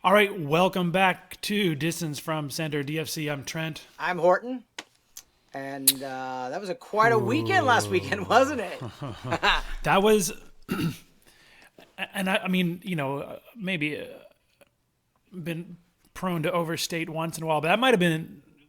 All right, welcome back to Distance from Center DFC. I'm Trent. I'm Horton, and that was quite a weekend last weekend, wasn't it? That was, and I mean, maybe been prone to overstate once in a while, but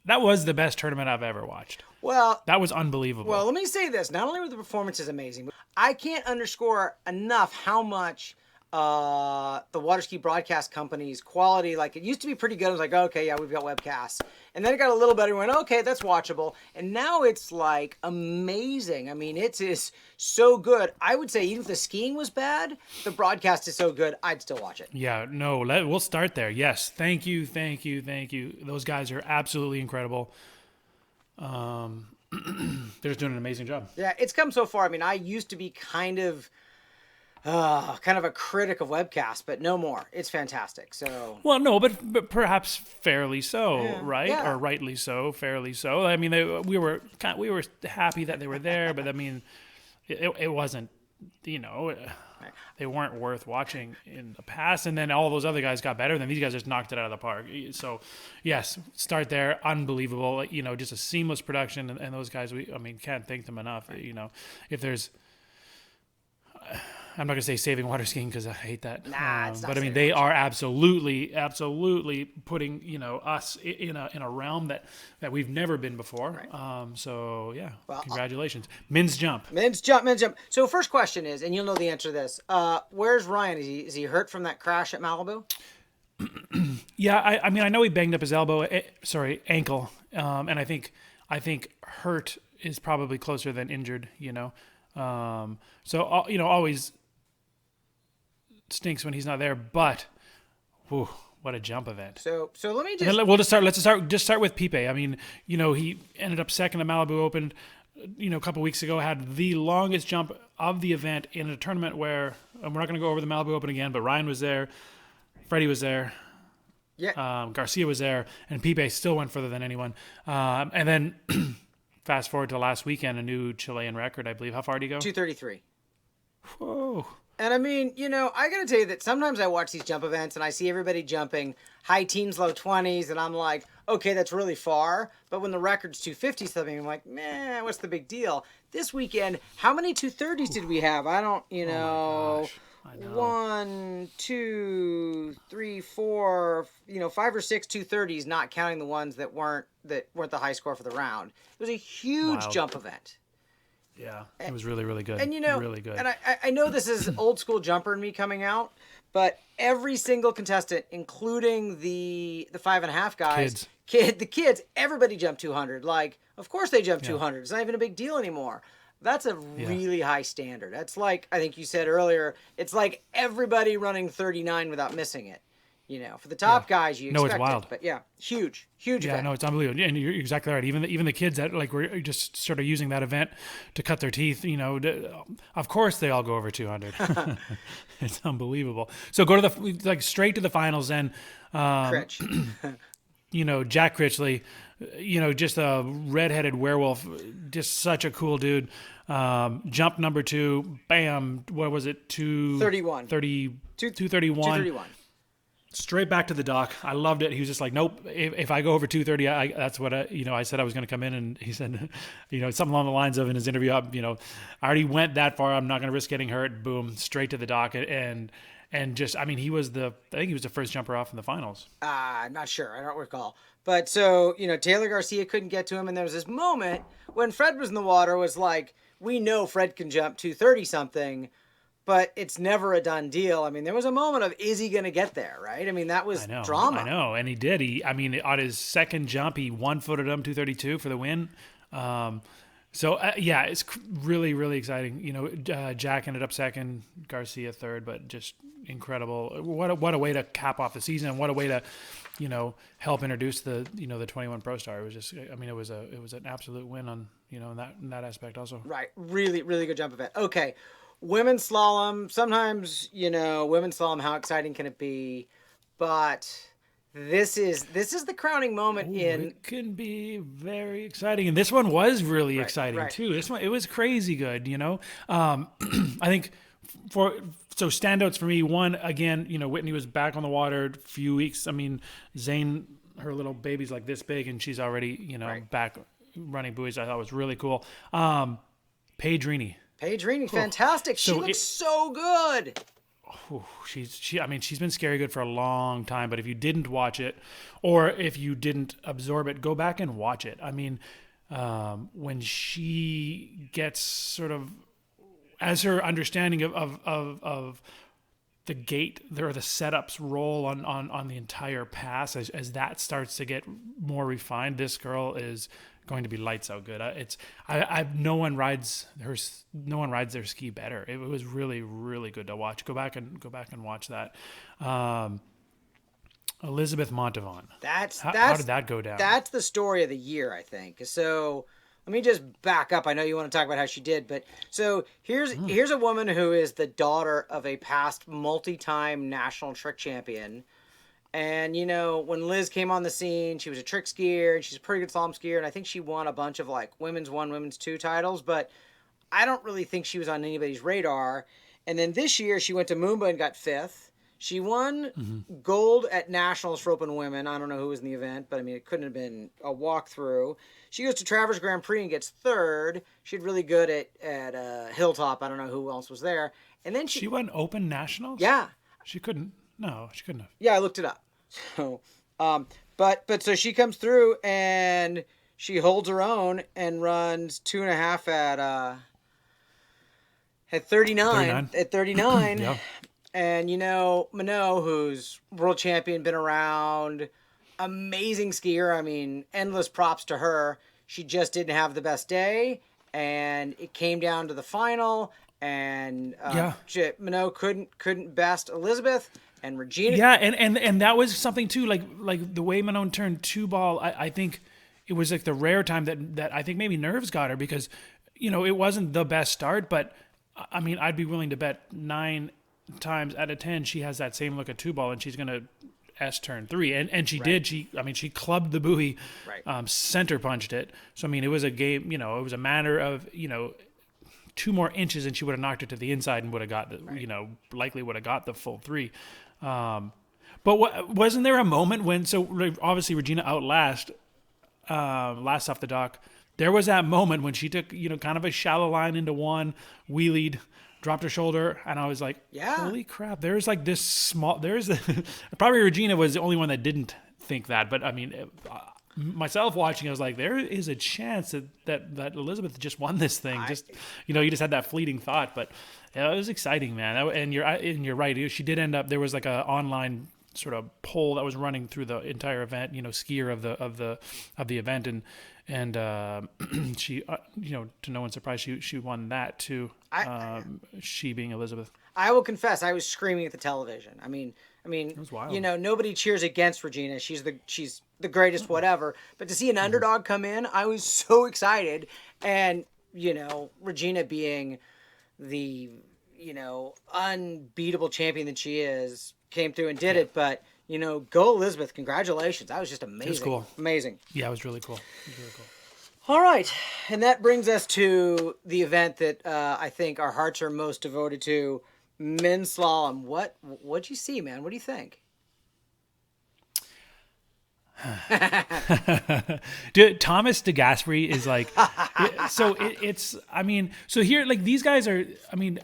that was the best tournament I've ever watched. Well, That was unbelievable. well, let me say this. Not only were the performances amazing, but I can't underscore enough how much the water ski broadcast company's quality, like it used to be pretty good. I was like, okay, yeah, we've got webcasts. And then it got a little better. We went, okay, that's watchable. And now it's like amazing. I mean, it is so good. I would say even if the skiing was bad, the broadcast is so good, I'd still watch it. Yeah, no, we'll start there. Yes, thank you. Those guys are absolutely incredible. They're just doing an amazing job. Yeah, it's come so far. I mean, I used to be kind of a critic of webcasts, but no more. It's fantastic. So Well, no, but perhaps fairly so, Yeah, right? yeah. Or rightly so, fairly so. I mean, we were happy that they were there, but I mean, it wasn't, they weren't worth watching in the past. And then all those other guys got better, then these guys just knocked it out of the park. So, yes, start there. Unbelievable. Just a seamless production, and those guys, can't thank them enough. If there's, I'm not going to say saving water skiing because I hate that. Nah, it's not but I mean, saving they are absolutely putting us in a realm that we've never been before. Right. So yeah, Well, congratulations, men's jump. men's jump. So first question is, and you'll know the answer to this. Where's Ryan? Is he hurt from that crash at Malibu? Yeah, I mean, I know he banged up his ankle, and I think hurt is probably closer than injured. So always stinks when he's not there, but whew, what a jump event. So let me And just. then let's start with Pipe. I mean, he ended up second at Malibu Open, a couple weeks ago, had the longest jump of the event in a tournament where, and we're not going to go over the Malibu Open again, but Ryan was there, Freddie was there, Yeah. Garcia was there, and Pipe still went further than anyone. And then fast forward to last weekend, a new Chilean record, I believe. How far did he go? 233. Whoa. And I mean, I got to tell you that sometimes I watch these jump events and I see everybody jumping high teens, low 20s, and I'm like, okay, that's really far. But when the record's 250 something, I'm like, man, what's the big deal? This weekend, how many 230s did we have? I don't, Oh my gosh. I know. 1, 2, 3, 4, 5 or 6 230s, not counting the ones that weren't the high score for the round. It was a huge Wow. jump event. Yeah, it was really, really good. And really good. And I know this is old school jumper in me coming out, but every single contestant, including the 5.5 guys, the kids, everybody jumped 200. Like, of course they jumped 200. It's not even a big deal anymore. That's a really high standard. That's like, I think you said earlier, it's like everybody running 39 without missing it. For the top guys, you expect it's wild. it. But yeah, huge Yeah, event. no, it's unbelievable. And you're exactly right. Even the kids that were just sort of using that event to cut their teeth, of course they all go over 200. It's unbelievable. So go to straight to the finals then. Critch. Jack Critchley, just a redheaded werewolf, just such a cool dude. Jump number 2, bam, what was it? 31. 231. 231. Straight back to the dock. I loved it. He was just like, nope, if I go over 230, that's what I said I was going to come in. And he said, something along the lines of in his interview, I already went that far. I'm not going to risk getting hurt. Boom, straight to the dock. And just, I think he was the first jumper off in the finals. I'm not sure. I don't recall. But so, Taylor Garcia couldn't get to him. And there was this moment when Fred was in the water was like, we know Fred can jump 230 something, but it's never a done deal. I mean, there was a moment of, is he going to get there, right? I mean, that was drama. I know, and he did. On his second jump, he one-footed him 232 for the win. It's really, really exciting. Jack ended up second, Garcia third, but just incredible. What a way to cap off the season, and what a way to, help introduce the 21 Pro Star. It was just, it was an absolute win on, in that aspect also. Right. Really, really good jump event. Okay. Women's slalom. Sometimes, women's slalom, how exciting can it be? But this is the crowning moment. It can be very exciting, and this one was really exciting right. too. This one, it was crazy good. I think So standouts for me, one, again, Whitney was back on the water a few weeks. I mean, Zane, her little baby's like this big, and she's already, Right. back running buoys. I thought was really cool. Paige Reaney. Paige Reaney, fantastic. She looks so good. She's been scary good for a long time, but if you didn't watch it or if you didn't absorb it, go back and watch it. I mean, when she gets sort of, as her understanding of the gate, there are the setups roll on the entire pass, as that starts to get more refined, this girl is going to be lights out good. No one rides their ski better. It was really, really good to watch. Go back and watch that. Elizabeth Montavon. How did that go down? That's the story of the year, I think. So let me just back up. I know you want to talk about how she did, but so here's a woman who is the daughter of a past multi-time national trick champion. And, when Liz came on the scene, she was a trick skier, and she's a pretty good slalom skier, and I think she won a bunch of, like, women's 1, women's 2 titles, but I don't really think she was on anybody's radar. And then this year, she went to Moomba and got 5th. She won gold at Nationals for open women. I don't know who was in the event, but, I mean, it couldn't have been a walkthrough. She goes to Travers Grand Prix and gets 3rd. She did really good at Hilltop. I don't know who else was there. And then she won open nationals? Yeah. She couldn't have. Yeah, I looked it up. So, but so she comes through and she holds her own and runs 2.5 at 39. At 39. Yeah. And Minot, who's world champion, been around, amazing skier. I mean, endless props to her. She just didn't have the best day, and it came down to the final. And Minot couldn't best Elizabeth and Regina. Yeah, and that was something too. Like the way Minot turned 2-ball. I think it was like the rare time that I think maybe nerves got her, because it wasn't the best start, but I mean I'd be willing to bet 9 times out of 10 she has that same look at 2-ball and she's gonna turn 3, and she did. She clubbed the buoy, center punched it. So I mean it was a game. It was a matter of 2 more inches and she would have knocked it to the inside and would have got the likely would have got the full 3. But wasn't there a moment when, so obviously Regina last off the dock, there was that moment when she took kind of a shallow line into one, wheelied, dropped her shoulder, and I was like, holy crap, there's like this small, probably Regina was the only one that didn't think that, but I mean, myself watching, I was like, there is a chance that Elizabeth just won this thing. You just had that fleeting thought, but yeah, it was exciting, man. And you're right. She did end up, there was like a online sort of poll that was running through the entire event, skier of the event, and she, to no one's surprise, she won that too. She being Elizabeth. I will confess, I was screaming at the television. I mean, it was wild. Nobody cheers against Regina. She's the greatest, whatever. But to see an underdog come in, I was so excited. And Regina being the unbeatable champion that she is, came through and did it. But go Elizabeth! Congratulations. That was just amazing. It was cool. Amazing. Yeah, it was really cool. All right, and that brings us to the event that I think our hearts are most devoted to, men's slalom. What'd you see, man? What do you think? Dude, Thomas de Gasperi is like, so it's. I mean, so here, like these guys are. I mean,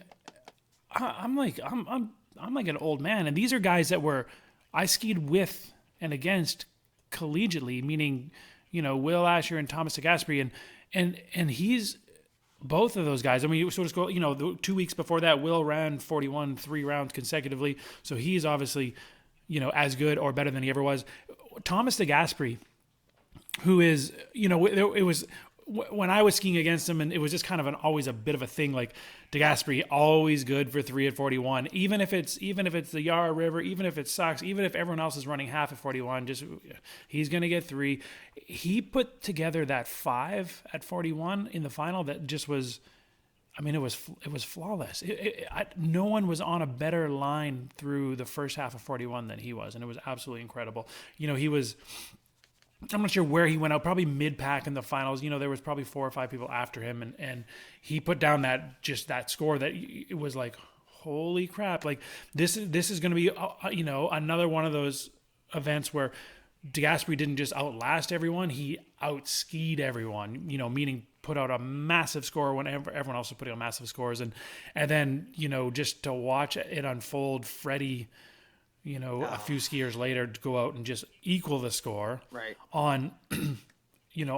I'm like an old man, and these are guys that I skied with and against collegiately, meaning Will Asher and Thomas de Gasperi, and he's both of those guys. I mean, so just go. The 2 weeks before that, Will ran 41 3 rounds consecutively, so he's obviously as good or better than he ever was. Thomas de Gasperi, who is, it was when I was skiing against him, and it was just kind of always a bit of a thing. Like de Gasperi, always good for 3 at 41, even if it's the Yarra River, even if it sucks, even if everyone else is running half at 41, he's gonna get 3. He put together that 5 at 41 in the final that just was. I mean, it was flawless. No one was on a better line through the first half of 41 than he was, and it was absolutely incredible. He was. I'm not sure where he went out, probably mid-pack in the finals. There was probably 4 or 5 people after him, and he put down that score that it was like, holy crap! Like this is going to be another one of those events where DeGasperi didn't just outlast everyone; he outskied everyone. Meaning put out a massive score when everyone else was putting out massive scores, and then just to watch it unfold, Freddie, a few skiers later to go out and just equal the score on.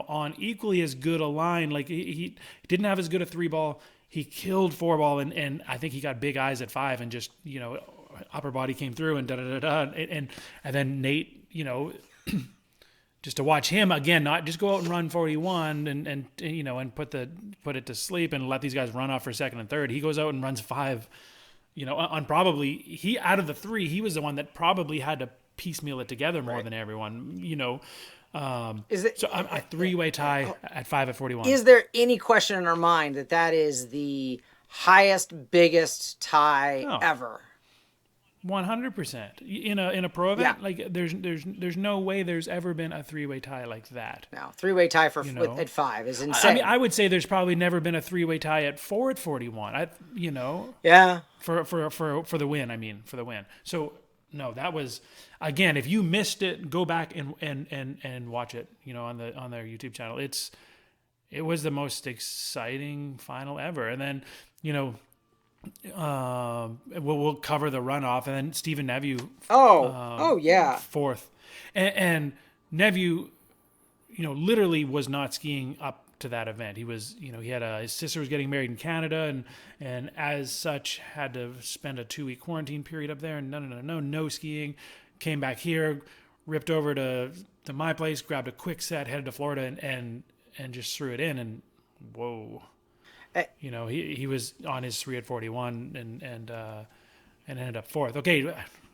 On equally as good a line. Like he didn't have as good a 3-ball. He killed 4-ball, and I think he got big eyes at 5, and just upper body came through and and then Nate, just to watch him again, not just go out and run 41 and put it to sleep and let these guys run off for second and third. He goes out and runs 5. On probably he out of the 3, he was the one that probably had to piecemeal it together more than everyone. Is it so a 3-way tie at 5 at 41? Is there any question in our mind that is the highest, biggest tie ever? 100%. In a pro event, like there's no way there's ever been a 3-way tie like that. No, 3-way tie at 5 is insane. I mean, I would say there's probably never been a 3-way tie at 4 at 41. Yeah. For the win. I mean, for the win. So. No, that was, again, if you missed it, go back and watch it, on their YouTube channel. It was the most exciting final ever. And then, we'll cover the runoff, and then Stephen Neveu. Fourth. And Neveu, literally was not skiing up to that event. He was, he had his sister was getting married in Canada, and as such had to spend a 2-week quarantine period up there, and no skiing. Came back here, ripped over to my place, grabbed a quick set, headed to Florida, and just threw it in, and whoa. He was on his 3 at 41 and ended up 4th. Okay,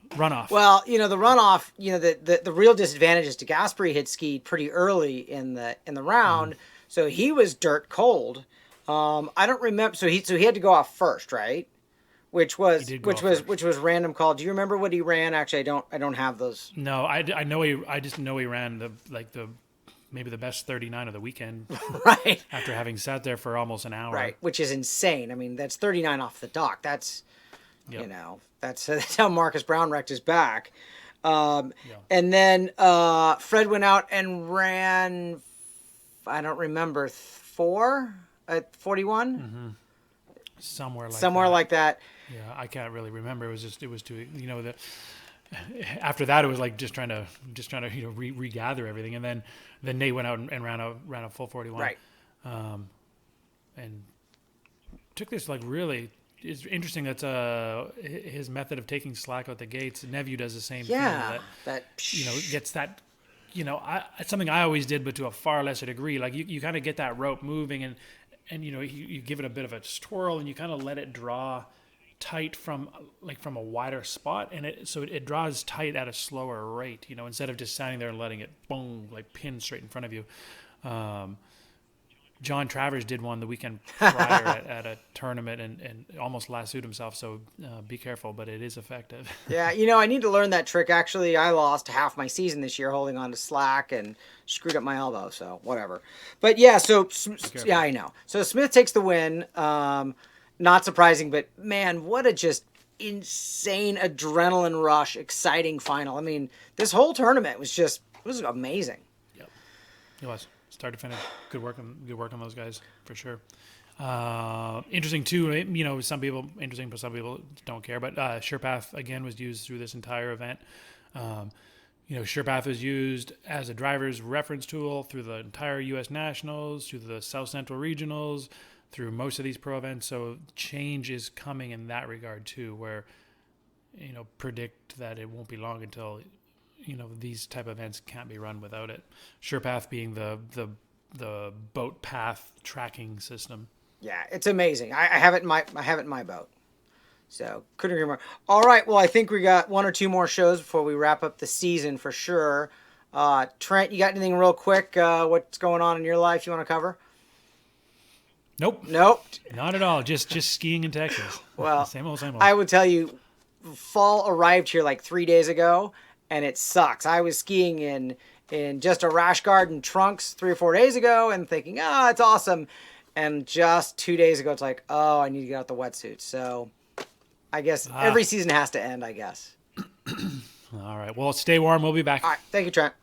runoff. Well, the runoff, the real disadvantage is DeGasperi had skied pretty early in the round. Mm-hmm. So he was dirt cold. I don't remember. So he had to go off first, right? Which was random call. Do you remember what he ran? Actually, I don't have those. No, I just know he ran maybe the best 39 of the weekend. Right. After having sat there for almost an hour. Right, which is insane. I mean, that's 39 off the dock. That's that's how Marcus Brown wrecked his back. And then Fred went out and ran. I don't remember, 4 at 41? Mm-hmm. Somewhere like that. Yeah, I can't really remember. It was too, after that it was like just trying to regather everything, and then Nate went out and ran a full 41. Right. And took this really. It's interesting that's his method of taking slack out the gates. Neveu does the same thing. That gets that. It's something I always did, but to a far lesser degree. Like you kind of get that rope moving, and you give it a bit of a twirl, and you kind of let it draw tight from a wider spot, and it draws tight at a slower rate. Instead of just standing there and letting it boom pin straight in front of you. John Travers did one the weekend prior at a tournament and almost lassoed himself. So be careful, but it is effective. Yeah, I need to learn that trick. Actually, I lost half my season this year holding on to slack and screwed up my elbow. So whatever. But yeah, I know. So Smith takes the win. Not surprising, but man, what a just insane adrenaline rush, exciting final. I mean, this whole tournament was amazing. Yep, it was. Start to finish, good work on those guys for sure. Interesting too, some people interesting, but some people don't care. But SurePath again was used through this entire event. SurePath was used as a driver's reference tool through the entire U.S. Nationals, through the South Central Regionals, through most of these pro events. So change is coming in that regard too, where predict that it won't be long until. These type of events can't be run without it. SurePath being the boat path tracking system. Yeah, it's amazing. I have it in my boat. So couldn't agree more. All right, well I think we got 1 or 2 more shows before we wrap up the season for sure. Trent, you got anything real quick? What's going on in your life you want to cover? Nope. Not at all. Just skiing in Texas. Well, same old. I would tell you, fall arrived here like 3 days ago. And it sucks. I was skiing in just a rash guard and trunks 3 or 4 days ago and thinking, it's awesome. And just 2 days ago, it's like, I need to get out the wetsuit. So I guess every season has to end, I guess. All right. Well, stay warm. We'll be back. All right. Thank you, Trent.